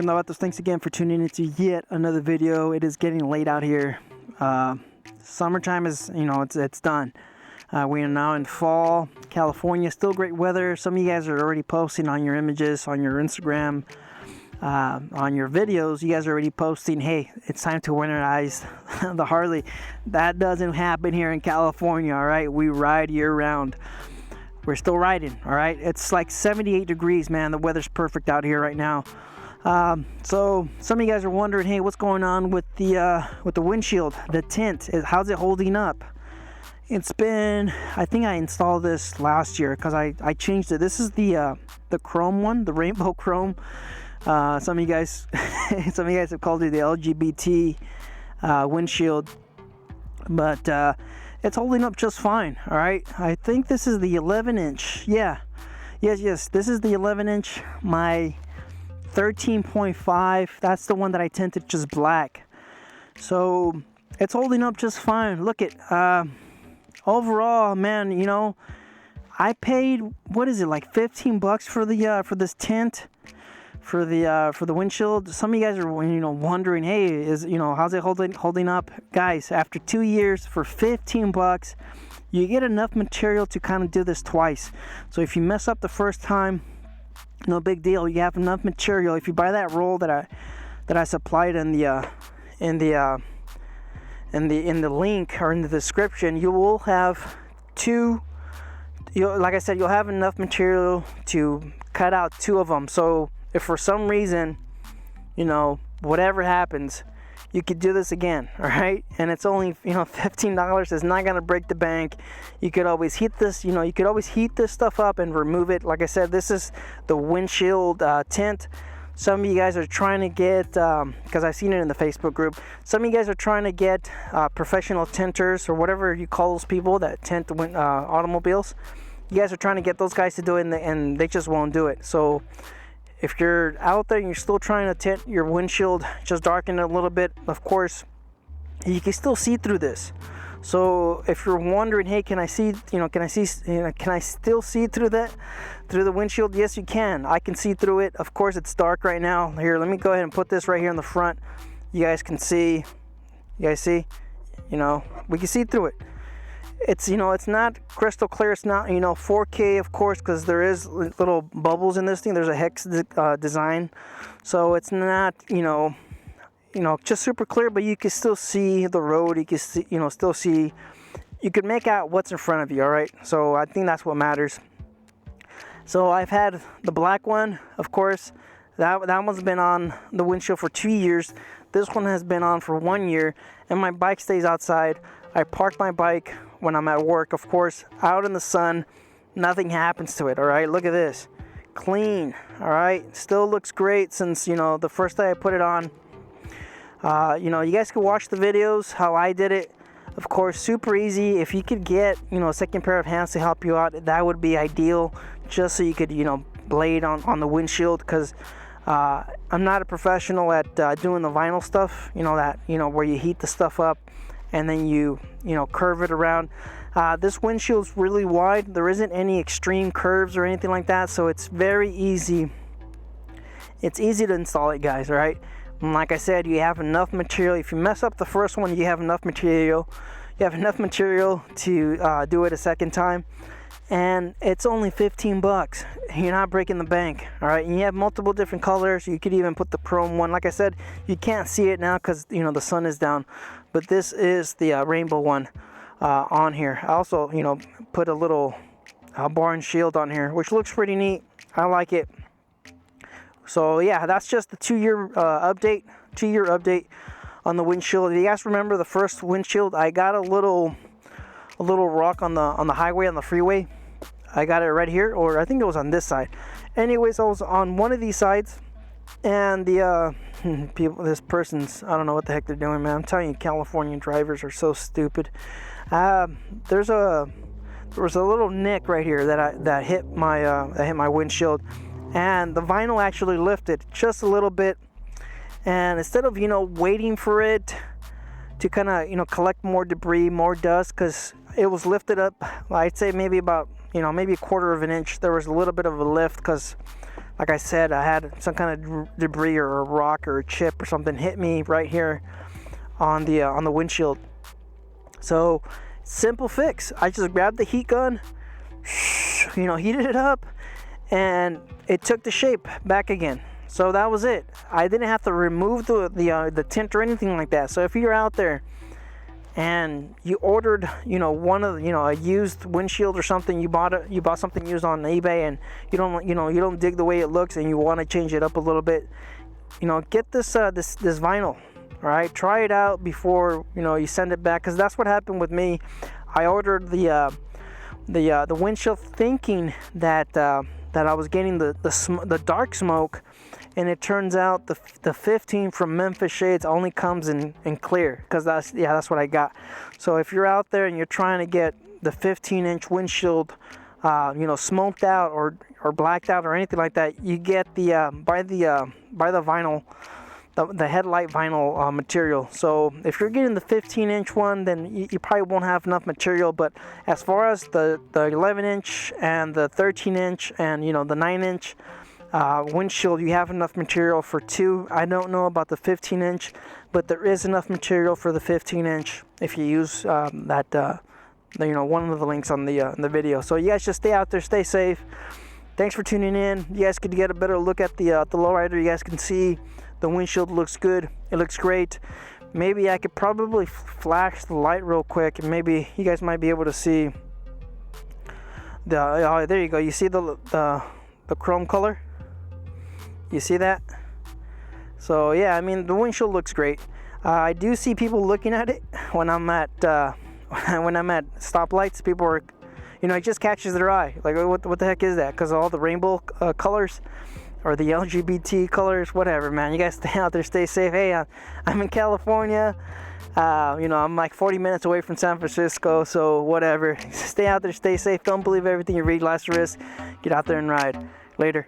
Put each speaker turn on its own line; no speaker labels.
Get thanks again for tuning into yet another video. It is getting late out here. Summertime is, it's done. We are now in fall, California. Still great weather. Some of you guys are already posting on your images, on your Instagram, on your videos. You guys are already posting, hey, it's time to winterize the Harley. That doesn't happen here in California, all right? We ride year round. We're still riding, all right? It's like 78 degrees, man. The weather's perfect out here right now. So some of you guys are wondering, hey, what's going on with the windshield, the tint? How's it holding up? It's been, I think I installed this last year because I changed it. This is the chrome one, the rainbow chrome. Some of you guys have called it the LGBT windshield, but it's holding up just fine. All right, I think this is the 11-inch. Yes, this is the 11-inch. My 13.5, that's the one that I tinted just black. So it's holding up just fine. Look at overall, man, I paid, what is it, like 15 bucks for the for this tint for the windshield. Some of you guys are wondering, hey, how's it holding up? Guys, after 2 years for 15 bucks, you get enough material to kind of do this twice. So if you mess up the first time, no big deal. You have enough material. If you buy that roll that I supplied in the link or in the description, you will have like I said, you'll have enough material to cut out 2 of them. So if for some reason, whatever happens, you could do this again, all right? And it's only, $15. It's not gonna break the bank. You could always heat this, you could always heat this stuff up and remove it. Like I said, this is the windshield tint. Some of you guys are trying to get, because I've seen it in the Facebook group, some of you guys are trying to get professional tinters, or whatever you call those people that tint automobiles. You guys are trying to get those guys to do it, and they just won't do it. So if you're out there and you're still trying to tint your windshield, just darken it a little bit, of course, you can still see through this. So if you're wondering, hey, can I still see through the windshield? Yes, you can. I can see through it. Of course, it's dark right now. Here, let me go ahead and put this right here in the front. You guys can see. You guys see? We can see through it. It's it's not crystal clear. It's not 4K, of course, because there is little bubbles in this thing. There's a hex design, so it's not just super clear, but you can still see the road. You can see, still see. You can make out what's in front of you. All right, so I think that's what matters. So I've had the black one, of course. That one's been on the windshield for 2 years. This one has been on for 1 year, and my bike stays outside. I park my bike when I'm at work, of course, out in the sun. Nothing happens to it. All right, look at this, clean. All right, still looks great since the first day I put it on. You guys can watch the videos how I did it. Of course, super easy. If you could get a second pair of hands to help you out, that would be ideal, just so you could blade on the windshield, because I'm not a professional at doing the vinyl stuff, where you heat the stuff up and then you curve it around. This windshield's really wide. There isn't any extreme curves or anything like that, so it's very easy. It's easy to install it, guys. All right, and like I said, you have enough material. If you mess up the first one, you have enough material. You have enough material to do it a second time, and it's only 15 bucks. You're not breaking the bank. All right, and you have multiple different colors. You could even put the chrome one. Like I said, you can't see it now because the sun is down, but this is the rainbow one on here. I also put a little barn shield on here, which looks pretty neat. I like it. So yeah, that's just the 2-year update. 2-year update on the windshield. If you guys remember the first windshield, I got a little rock on the highway, on the freeway. I got it right here, or I think it was on this side. Anyways, I was on one of these sides, and the this person's, I don't know what the heck they're doing, man. I'm telling you, California drivers are so stupid. There was a little nick right here that hit my windshield, and the vinyl actually lifted just a little bit. And instead of waiting for it to kind of collect more debris, more dust, because it was lifted up, I'd say maybe about maybe a quarter of an inch. There was a little bit of a lift because like I said, I had some kind of debris or a rock or a chip or something hit me right here on the windshield. So simple fix. I just grabbed the heat gun, you know, heated it up, and it took the shape back again. So that was it. I didn't have to remove the tint or anything like that. So if you're out there and you ordered, you know, a used windshield or something, you bought something used on eBay, and you don't dig the way it looks, and you want to change it up a little bit, you know, get this vinyl. All right, try it out before, you know, you send it back, because that's what happened with me. I ordered the windshield thinking that I was getting the dark smoke, and it turns out the 15 from Memphis shades only comes in clear, because that's what I got. So if you're out there and you're trying to get the 15-inch windshield, you know, smoked out or blacked out or anything like that, you get by the vinyl. The headlight vinyl material. So if you're getting the 15-inch one, then you probably won't have enough material. But as far as the 11-inch and the 13-inch and, you know, the 9-inch windshield, you have enough material for two. I don't know about the 15-inch, but there is enough material for the 15-inch if you use you know, one of the links on the video. So you guys just stay out there, stay safe. Thanks for tuning in. You guys could get a better look at the lowrider. You guys can see the windshield looks good. It looks great. Maybe I could probably flash the light real quick, and maybe you guys might be able to see the. There you go. You see the chrome color? You see that? So yeah, I mean, the windshield looks great. I do see people looking at it when I'm at stoplights. People are, you know, it just catches their eye. Like, what the heck is that? Because of all the rainbow colors. Or the LGBT colors, whatever, man. You guys stay out there, stay safe. Hey, I'm in California. You know, I'm like 40 minutes away from San Francisco, so whatever. Stay out there, stay safe. Don't believe everything you read. Last risk. Get out there and ride. Later.